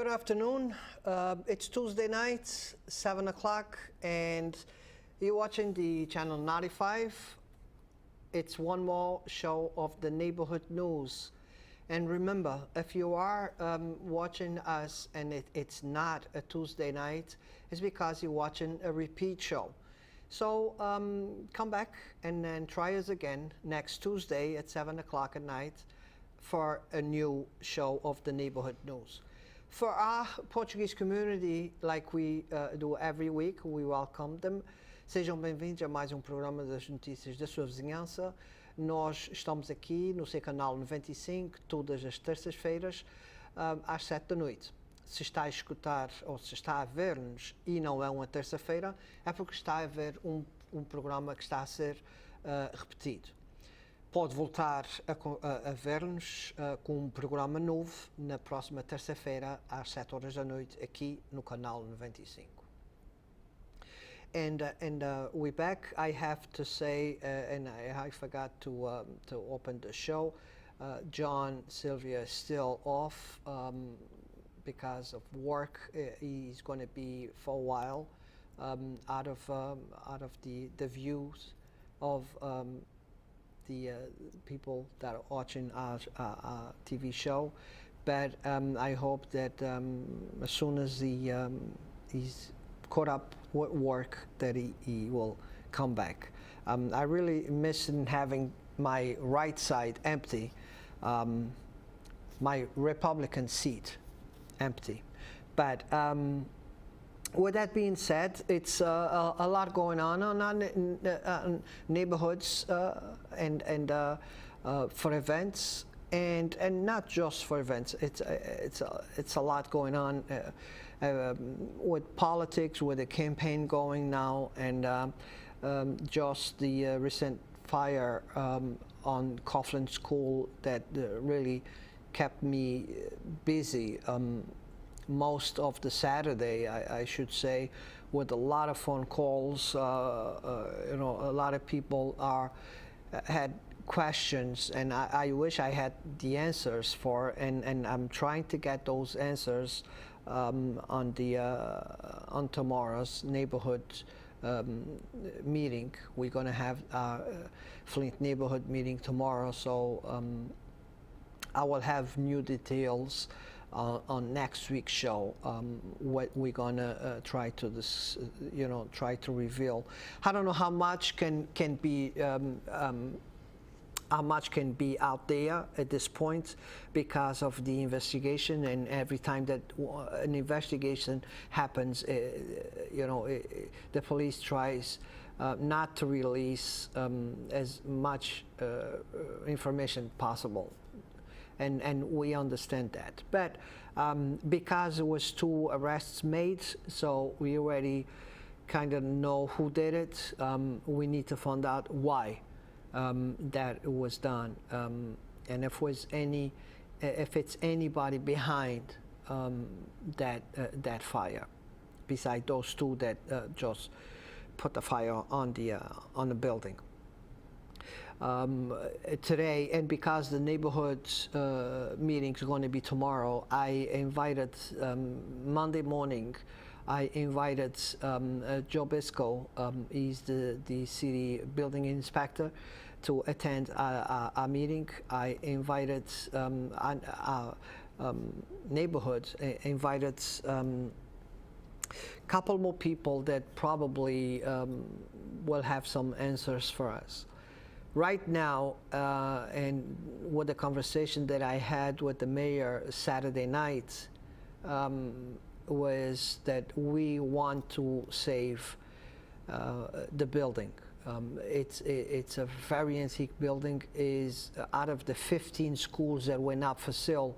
Good afternoon. It's Tuesday night, 7 o'clock, and you're watching the channel 95. It's one more show of the neighborhood news. And remember, if you are watching us and it's not a Tuesday night, it's because you're watching a repeat show. So come back and then try us again next Tuesday at 7 o'clock at night for a new show of the neighborhood news. For our Portuguese community, like we do every week, we welcome them. Sejam bem-vindos a mais programa das notícias da sua vizinhança. Nós estamos aqui no seu canal 95, todas as terças-feiras, às 7 da noite. Se está a escutar ou se está a ver-nos e não é uma terça-feira, é porque está a ver um programa que está a ser repetido. Pode voltar a ver-nos com um programa novo na próxima terça-feira, às 7 horas da noite, aqui no canal 95. And we're back. I have to say, and I forgot to open the show, John Sylvia is still off because of work. He's going to be for a while out of the views of the people that are watching our TV show, but I hope that as soon as he's caught up with work that he will come back. I really miss having my right side empty, my Republican seat empty, but with that being said, it's a lot going on our neighborhoods and for events, and not just for events. It's a lot going on with politics, with the campaign going now, and just the recent fire on Coughlin School that really kept me busy. Most of the Saturday, I should say, with a lot of phone calls. A lot of people had questions, and I wish I had the answers for, and I'm trying to get those answers on tomorrow's neighborhood meeting. We're going to have our Flint Neighborhood meeting tomorrow, so I will have new details on next week's show, what we're gonna try to reveal. I don't know how much can be out there at this point because of the investigation, and every time that an investigation happens, the police tries not to release as much information possible. And we understand that. But because there was 2 arrests made, so we already kind of know who did it, we need to find out why that it was done. And if it's anybody behind that fire, beside those 2 that just put the fire on the building. Today, and because the neighborhood meeting is going to be tomorrow, I invited Monday morning. I invited Joe Bisco. He's the city building inspector, to attend our meeting. I invited our neighborhood. Invited couple more people that probably will have some answers for us. Right now, and with the conversation that I had with the mayor Saturday night, was that we want to save the building. It's a very antique building. Is out of the 15 schools that went up for sale,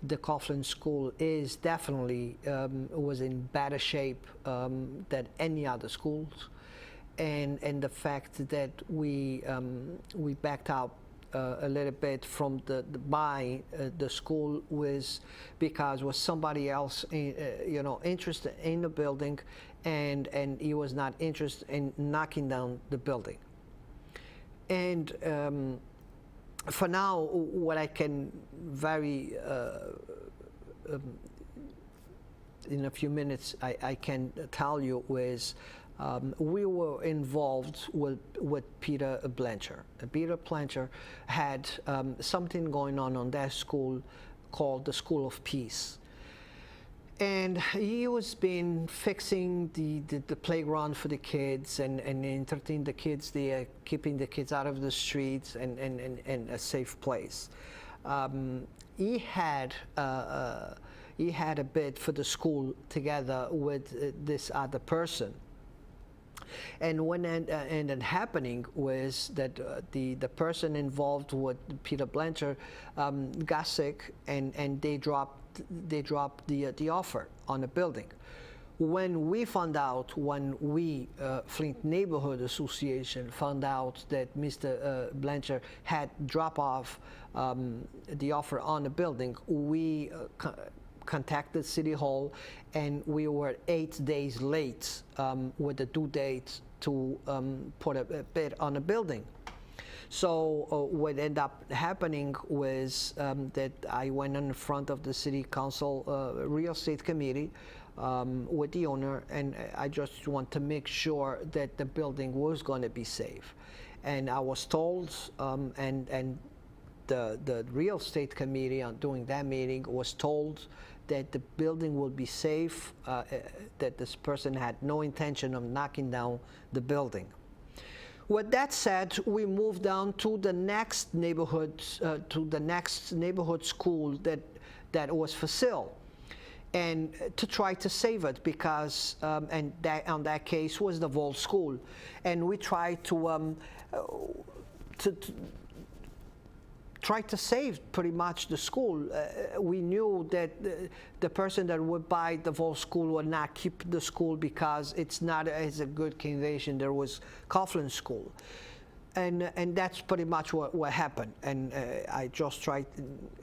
the Coughlin School is definitely was in better shape than any other schools. And the fact that we backed out a little bit from the buy the school was because was somebody else interested in the building, and he was not interested in knocking down the building. And for now, what I can very in a few minutes I can tell you is we were involved with Peter Blanchard. Peter Blanchard had something going on that school called the School of Peace. And he was been fixing the playground for the kids and entertaining the kids there, keeping the kids out of the streets and a safe place. He had a bid for the school together with this other person. And what ended happening was that the person involved with Peter Blanchard got sick, and they dropped the offer on the building. When we found out, Flint Neighborhood Association found out that Mr. Blanchard had dropped off the offer on the building, we contacted City Hall, and we were 8 days late with the due date to put a bid on the building. So what ended up happening was that I went in front of the City Council Real Estate Committee with the owner, and I just want to make sure that the building was going to be safe. And I was told, and the Real Estate Committee during that meeting was told that the building will be safe, that this person had no intention of knocking down the building. With that said, we moved down to the next neighborhood, school that was for sale, and to try to save it, because and that on that case was the Vol School, and we tried to try to save pretty much the school. We knew that the person that would buy the Vol School would not keep the school because it's not as a good candidate. There was Coughlin School. And that's pretty much what happened. And I just tried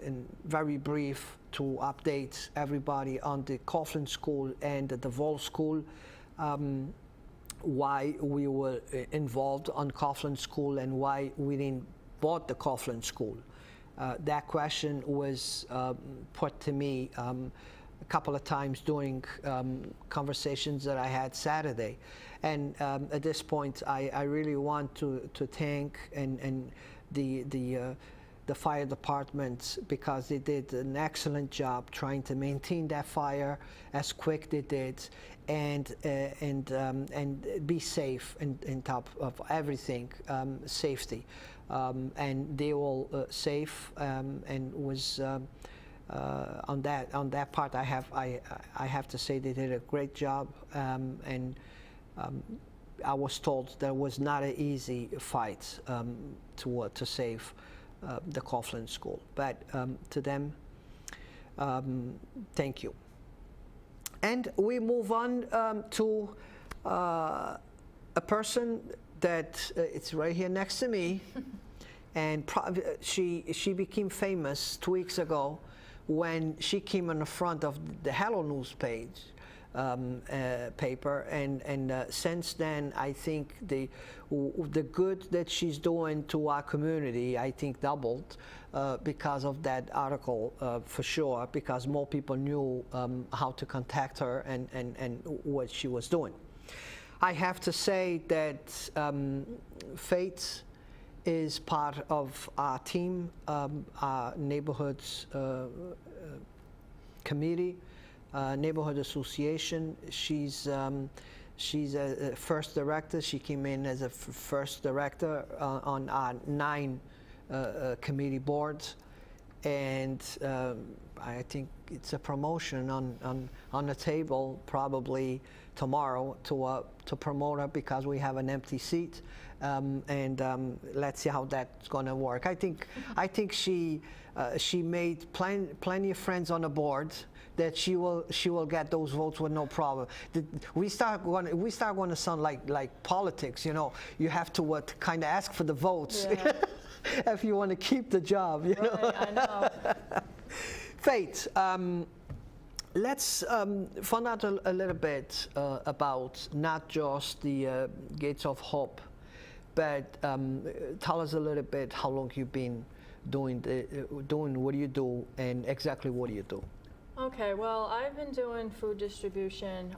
in very brief to update everybody on the Coughlin School and the Vol School, why we were involved on Coughlin School and why we didn't bought the Coughlin School. That question was put to me a couple of times during conversations that I had Saturday. And at this point, I really want to thank and the fire department, because they did an excellent job trying to maintain that fire as quick they did, and be safe and top of everything, safety. And they were safe, and was on that part. I have to say they did a great job, and I was told there was not an easy fight to save the Coughlin School, but to them, thank you. And we move on to a person that it's right here next to me, and she became famous 2 weeks ago when she came on the front of the Hello News page paper, and since then I think the good that she's doing to our community, I think, doubled because of that article, for sure, because more people knew how to contact her and what she was doing. I have to say that Faith is part of our team, our neighborhoods committee, neighborhood association. She's a first director. She came in as a first director on our 9 committee boards, and I think it's a promotion on the table probably tomorrow to promote her, because we have an empty seat, and let's see how that's going to work. I think she made plenty of friends on the board that she will get those votes with no problem. We start going to sound like politics, you know. You have to kind of ask for the votes, yeah, if you want to keep the job, you know. I know. Faith, let's find out a little bit about not just the Gates of Hope, but tell us a little bit how long you've been doing what do you do, and exactly what do you do? Okay, well, I've been doing food distribution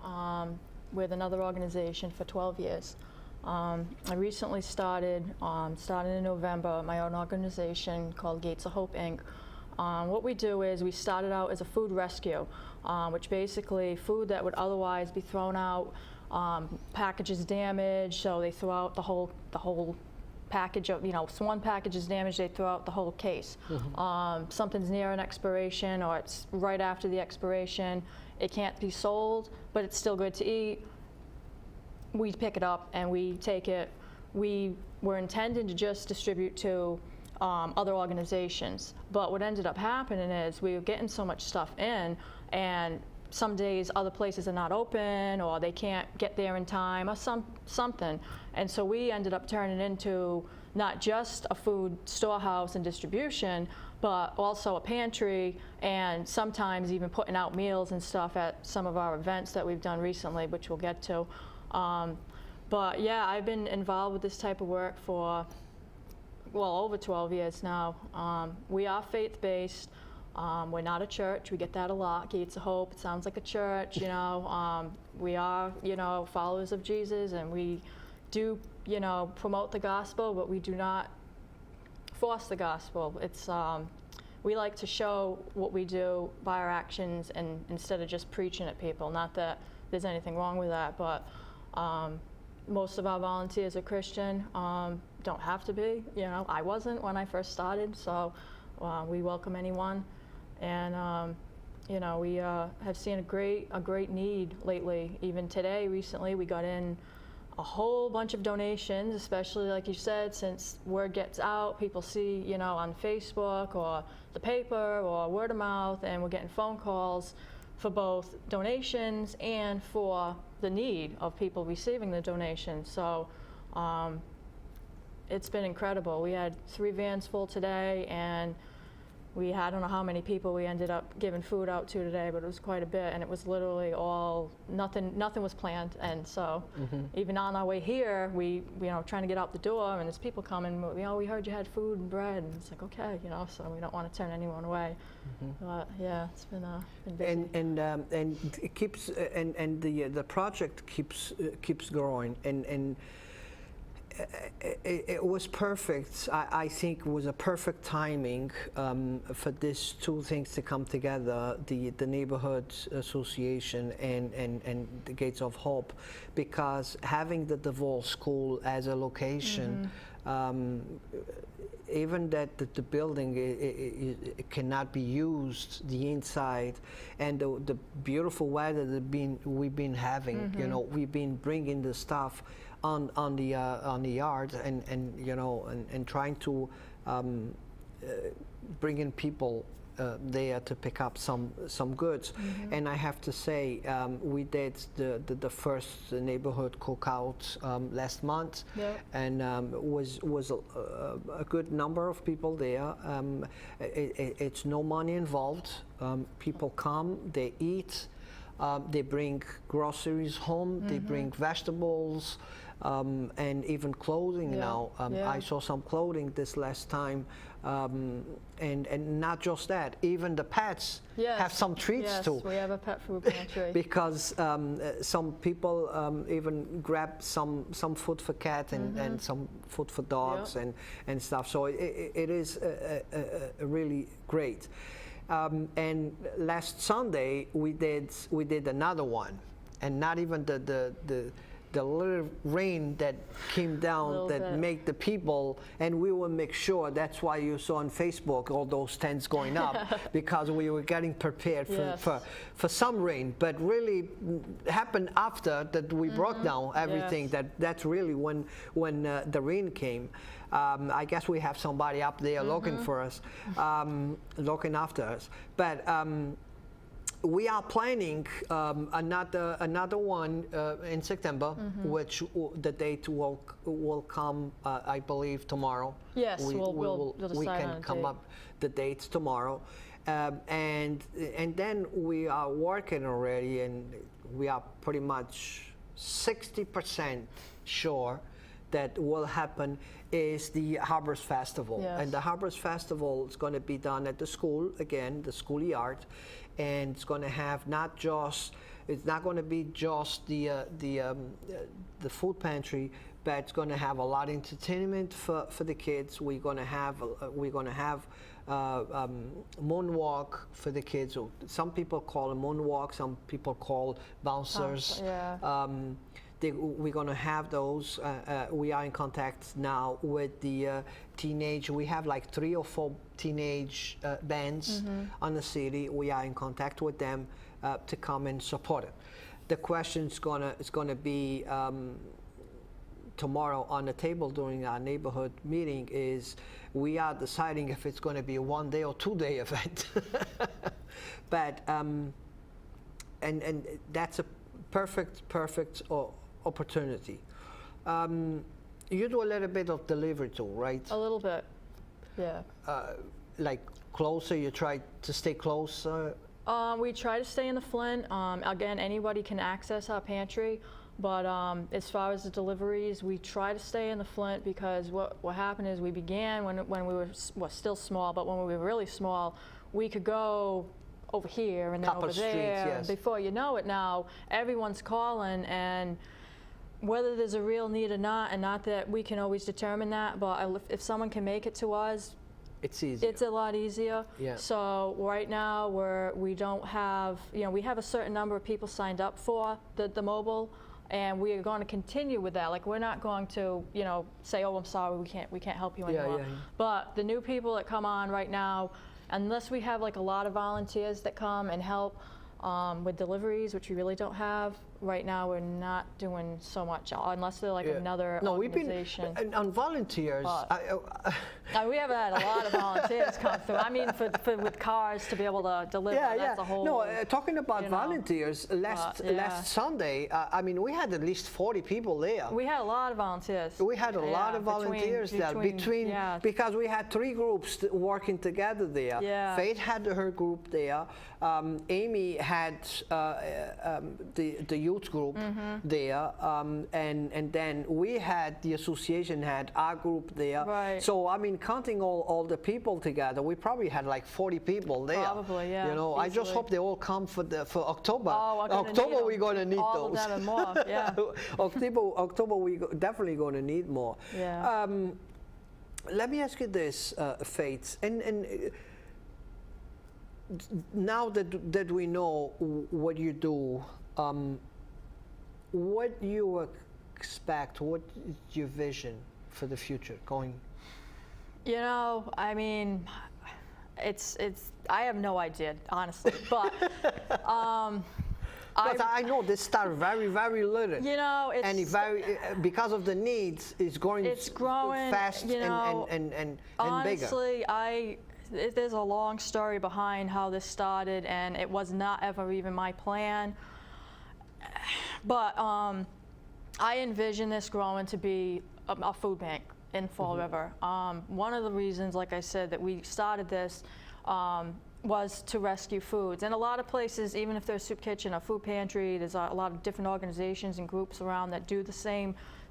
with another organization for 12 years. I recently started in November, my own organization called Gates of Hope, Inc. What we do is we started out as a food rescue, which basically food that would otherwise be thrown out, packages damaged, so they throw out the whole package of, so one package is damaged, they throw out the whole case. Something's near an expiration or it's right after the expiration, it can't be sold, but it's still good to eat. We pick it up and we take it. We were intending to just distribute to other organizations, but what ended up happening is we were getting so much stuff in, and some days other places are not open or they can't get there in time or something. And so we ended up turning into not just a food storehouse and distribution, but also a pantry, and sometimes even putting out meals and stuff at some of our events that we've done recently, which we'll get to. But yeah, I've been involved with this type of work for, well, over 12 years now. We are faith-based. We're not a church. We get that a lot. Gates of Hope, it sounds like a church, We are, followers of Jesus, and we do, promote the gospel, but we do not force the gospel. It's, we like to show what we do by our actions, and instead of just preaching at people. Not that there's anything wrong with that, but most of our volunteers are Christian. Don't have to be, I wasn't when I first started, so we welcome anyone. And we have seen a great need lately. Even today, recently, we got in a whole bunch of donations, especially like you said, since word gets out, people see, on Facebook or the paper or word of mouth, and we're getting phone calls for both donations and for the need of people receiving the donations. So it's been incredible. We had 3 vans full today, and we had, I don't know how many people we ended up giving food out to today, but it was quite a bit, and it was literally all, nothing was planned. And so even on our way here, we, trying to get out the door, and there's people coming, we heard you had food and bread, and it's like, okay, so we don't want to turn anyone away. But yeah, it's been busy. And it keeps, and the project keeps growing, and it was perfect. I think it was a perfect timing for these 2 things to come together, the Neighborhood Association and the Gates of Hope, because having the DeVol School as a location, even that the building it cannot be used, the inside, and the beautiful weather that we've been having, we've been bringing the stuff on the yard, and trying to bring in people there to pick up some goods. And I have to say, we did the first neighborhood cookout last month, and was a good number of people there. It's no money involved. People come, they eat, they bring groceries home, they bring vegetables, and even clothing now. I saw some clothing this last time, and not just that, even the pets have some treats too. Yes, we have a pet food pantry. Because some people even grab some food for cat and some food for dogs and stuff. So it is really great. And last Sunday we did another one, and not even the little rain that came down that made the people, and we will make sure, that's why you saw on Facebook all those tents going up, because we were getting prepared for some rain, but really happened after that we brought down everything. That's really when the rain came. I guess we have somebody up there looking for us, looking after us. But we are planning another one in September, which the date will come, I believe, tomorrow. Yes, we can come up the dates tomorrow, and then we are working already, and we are pretty much 60% sure that will happen is the Harvest Festival. Yes. And the Harvest Festival is going to be done at the school, again, the schoolyard, and it's going to have not just, it's not going to be just the food pantry, but it's going to have a lot of entertainment for the kids. We're going to have moonwalk for the kids. Some people call it moonwalk, some people call bouncers. Yeah. We're going to have those. We are in contact now with the teenage. We have like 3 or 4 teenage bands on the city. We are in contact with them to come and support it. The question is going to be tomorrow on the table during our neighborhood meeting is we are deciding if it's going to be a 1-day or 2-day event. But and that's a perfect opportunity. You do a little bit of delivery too, right? A little bit, yeah. Like closer, you try to stay closer? We try to stay in the Flint. Again, anybody can access our pantry, but as far as the deliveries, we try to stay in the Flint because what happened is we began when we were still small, but when we were really small, we could go over here and then Couple over there. streets, yes. Before you know it now, everyone's calling, and whether there's a real need or not, and not that we can always determine that, but if someone can make it to us, it's easy. it's a lot easier. Yeah. So right now we don't have, we have a certain number of people signed up for the mobile, and we are going to continue with that. Like, we're not going to, say, oh, I'm sorry, we can't help you anymore. Yeah. But the new people that come on right now, unless we have like a lot of volunteers that come and help with deliveries, which we really don't have right now, we're not doing so much unless they're like another organization. We've been on volunteers. We have had a lot of volunteers come through. I mean, for with cars to be able to deliver, that's a whole. No, talking about volunteers, last Sunday, I mean, we had at least 40 people there. We had a lot of volunteers. We had a lot of volunteers there because we had 3 groups working together there. Yeah. Faith had her group there. Amy had the youth group there, and then we had the association had our group there. Right. So I mean, counting all the people together, we probably had like 40 people there. Probably, yeah. I just hope they all come for October. Oh, October we're going to need all those. All of them and more, yeah. October we definitely going to need more. Yeah. Let me ask you this, Faith, and now that we know what you do, what you expect, what is your vision for the future going? I mean, it's I have no idea, honestly, but I know this started very, very little. It's, and because of the needs, it's growing fast and honestly, bigger. There's a long story behind how this started, and it was not ever even my plan. But I envision this growing to be a food bank in Fall River. One of the reasons, like I said, that we started this was to rescue foods. And a lot of places, even if there's a soup kitchen, a food pantry, there's a lot of different organizations and groups around that do the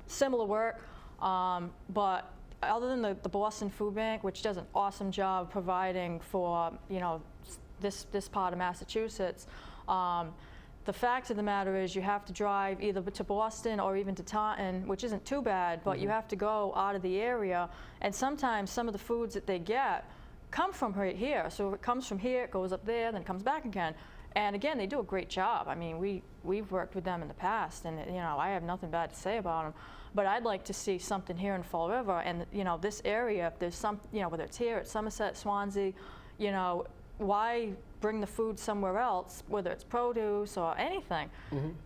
similar work. But other than the Boston Food Bank, which does an awesome job providing for this part of Massachusetts, the fact of the matter is you have to drive either to Boston or even to Taunton, which isn't too bad, but you have to go out of the area, and sometimes some of the foods that they get come from right here. So it comes from here, it goes up there, then it comes back again. And again, they do a great job. I mean, we've worked with them in the past, and I have nothing bad to say about them. But I'd like to see something here in Fall River, and this area, if there's some, whether it's here at Somerset, Swansea, why bring the food somewhere else, whether it's produce or anything,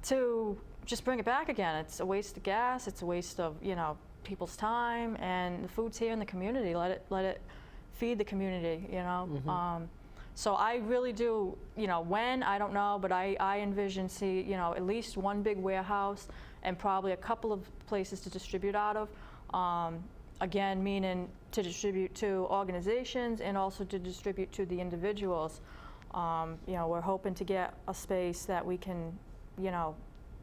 to just bring it back again? It's a waste of gas, it's a waste of people's time, and the food's here in the community. Let it feed the community, So I really do, when, I don't know, but I envision at least one big warehouse and probably a couple of places to distribute out of. Again, meaning to distribute to organizations and also to distribute to the individuals. We're hoping to get a space that we can,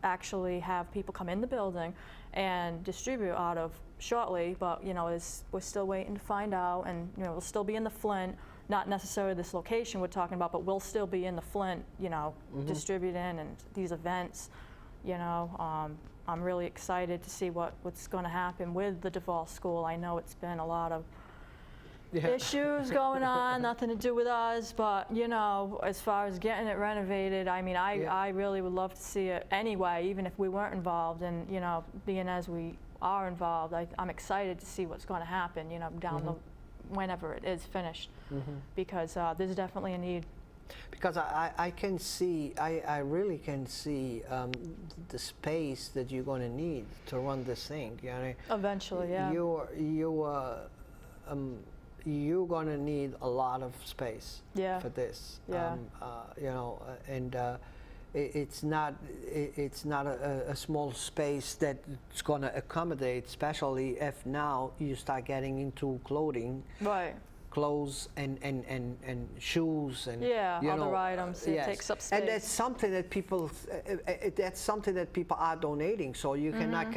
actually have people come in the building and distribute out of shortly, but we're still waiting to find out, and we'll still be in the Flint, not necessarily this location we're talking about, but we'll still be in the Flint, distributing and these events. I'm really excited to see what's going to happen with the Duval School. I know it's been a lot of issues going on, nothing to do with us, but as far as getting it renovated, I mean, I really would love to see it anyway, even if we weren't involved, and being as we are involved, I'm excited to see what's going to happen, down the whenever it is finished, because there's definitely a need. Because I can see, I really can see the space that you're going to need to run this thing. Eventually, yeah. You're going to need a lot of space for this. Yeah. It's not a small space that's going to accommodate, especially if now you start getting into clothing. Right. Clothes and shoes and other items. It takes up space. And that's something that people are donating. So you cannot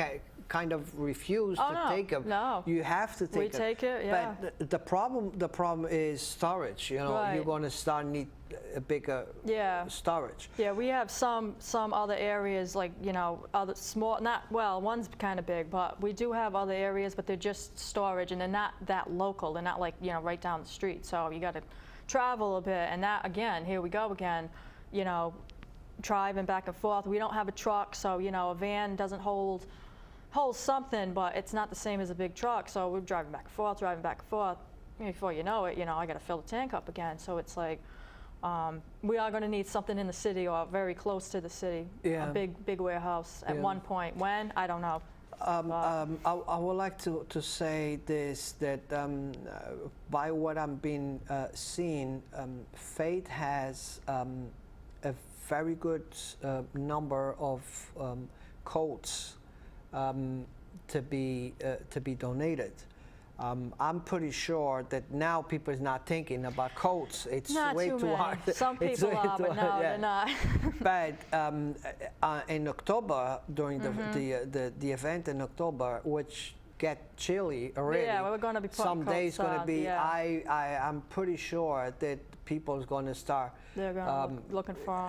kind of refuse to take them. No. You have to take We it. take it, yeah. But the problem is storage. Right. You're going to need a bigger storage. Yeah, we have some other areas, like other small, one's kind of big, but we do have other areas, but they're just storage, and they're not that local. They're not like right down the street, so you got to travel a bit. And that, again, here we go again, driving back and forth. We don't have a truck, so a van doesn't hold something, but it's not the same as a big truck. So we're driving back and forth. Before you know it, I got to fill the tank up again. So it's like, we are going to need something in the city or very close to the city. Yeah. A big warehouse at one point. When? I don't know. I would like to say this, that by what I'm being seeing, Faith has a very good number of coats to be donated. I'm pretty sure that now people is not thinking about coats. It's not way too many. hard. Some people are, but no, they're not. But in October, during the event in October, which get chilly already. Yeah, we're going to be putting some days going to be. Yeah. I'm pretty sure that people is going to start. They're going to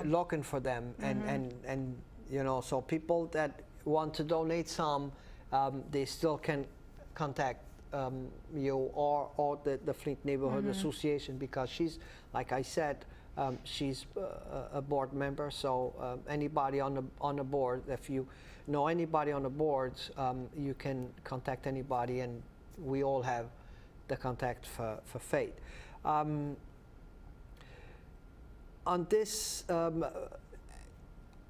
looking for them, and so people that want to donate some, they still can contact you or the Flint Neighborhood Association, because she's, like I said, she's a board member. So anybody on the board, if you know anybody on the board, you can contact anybody, and we all have the contact for Faith. On this, on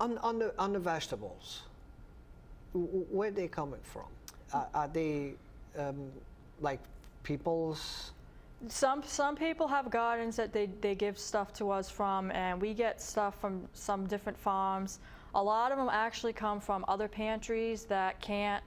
the vegetables, where are they coming from? Are they like people's? Some people have gardens that they give stuff to us from, and we get stuff from some different farms. A lot of them actually come from other pantries that can't,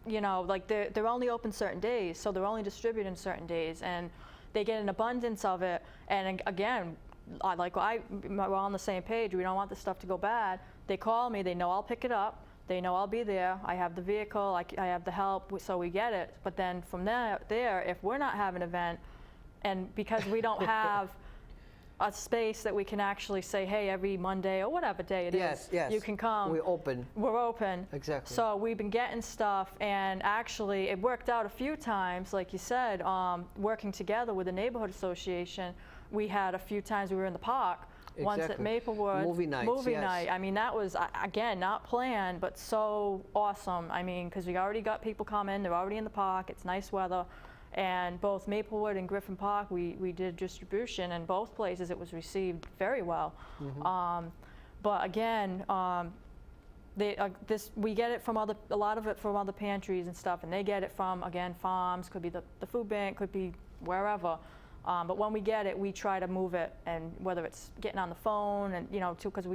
like they're only open certain days, so they're only distributing certain days, and they get an abundance of it. And again, we're on the same page. We don't want the stuff to go bad. They call me. They know I'll pick it up. They know I'll be there. I have the vehicle. I have the help, so we get it. But then from there, if we're not having an event, and because we don't have a space that we can actually say, hey, every Monday or whatever day it is, you can come. We're open. We're open. Exactly. So we've been getting stuff, and actually it worked out a few times, like you said, working together with the Neighborhood Association. We had a few times we were in the park. Exactly. Once at Maplewood. Movie nights, Movie yes. night. I mean, that was, again, not planned, but so awesome. I mean, because we already got people coming. They're already in the park. It's nice weather. And both Maplewood and Griffin Park, we did distribution. And both places, it was received very well. But again, we get it from a lot of it from other pantries and stuff. And they get it from, again, farms. Could be the food bank. Could be wherever. But when we get it, we try to move it, and whether it's getting on the phone, and because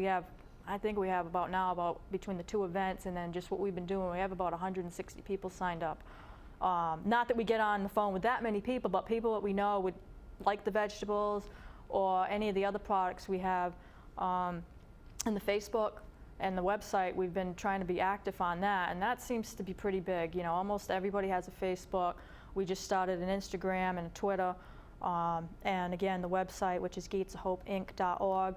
I think we have about between the two events and then just what we've been doing, we have about 160 people signed up. Not that we get on the phone with that many people, but people that we know would like the vegetables or any of the other products we have. And the Facebook, And the website, we've been trying to be active on that, and that seems to be pretty big. You know, almost everybody has a Facebook. We just started an Instagram and a Twitter. And again, the website, which is gatesofhopeinc.org.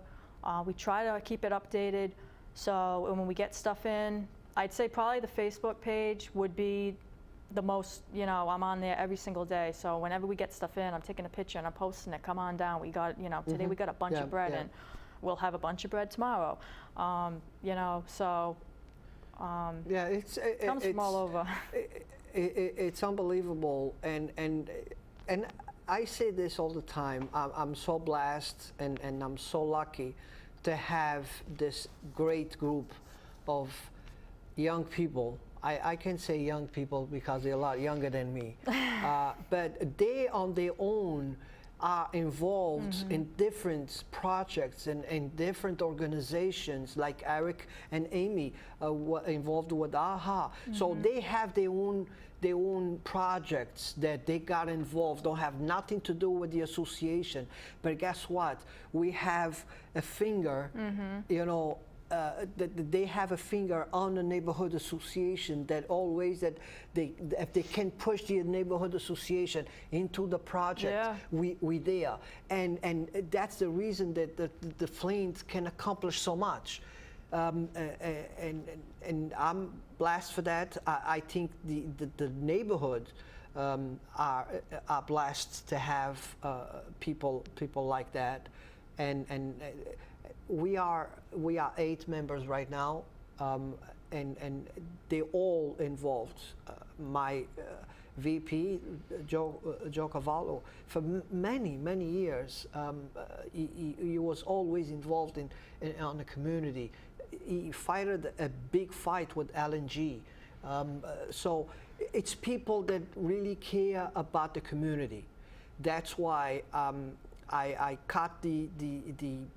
We try to keep it updated. So when we get stuff in, I'd say probably the Facebook page would be the most, you know, I'm on there every single day. So whenever we get stuff in, I'm taking a picture and I'm posting it. Come on down. We got, you know, today we got a bunch of bread in. We'll have a bunch of bread tomorrow. You know, so it comes from all over. It's unbelievable, and I say this all the time. I'm so blessed and I'm so lucky to have this great group of young people. I can say young people because they're a lot younger than me, but they on their own are involved in different projects and different organizations, like Eric and Amy were involved with AHA. So they have their own projects that they got involved, don't have nothing to do with the association. But guess what? We have a finger, you know, they have a finger on the neighborhood association, that always that if they can push the neighborhood association into the project, we there, and that's the reason that the Flint can accomplish so much, and I'm blessed for that. I think the neighborhood are blessed to have people like that, and we are 8 members right now, and they're all involved. My VP, Joe Cavallo, for many years, he was always involved on the community. He fought a big fight with LNG. So it's people that really care about the community. That's why I cut the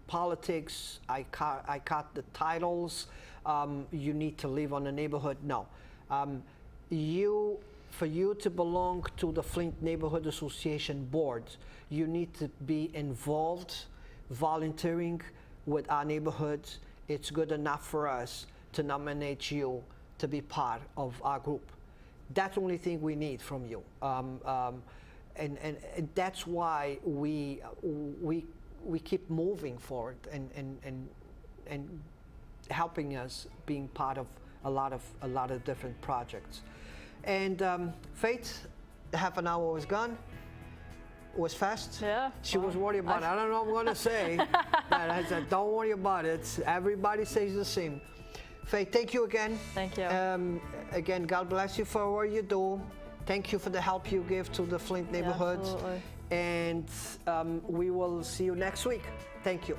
politics, I cut the titles. You need to live on the neighborhood. No. For you to belong to the Flint Neighborhood Association board, you need to be involved, volunteering with our neighborhoods. It's good enough for us to nominate you to be part of our group. That's the only thing we need from you. And that's why we keep moving forward and helping us being part of a lot of different projects. And Faith, the half an hour was gone. Was fast. Yeah. She was worried about it. I don't know what I'm going to say. But I said, don't worry about it. Everybody says the same. Faith, thank you again. Thank you. Again, God bless you for what you do. Thank you for the help you give to the Flint neighborhood. Absolutely. And we will see you next week. Thank you.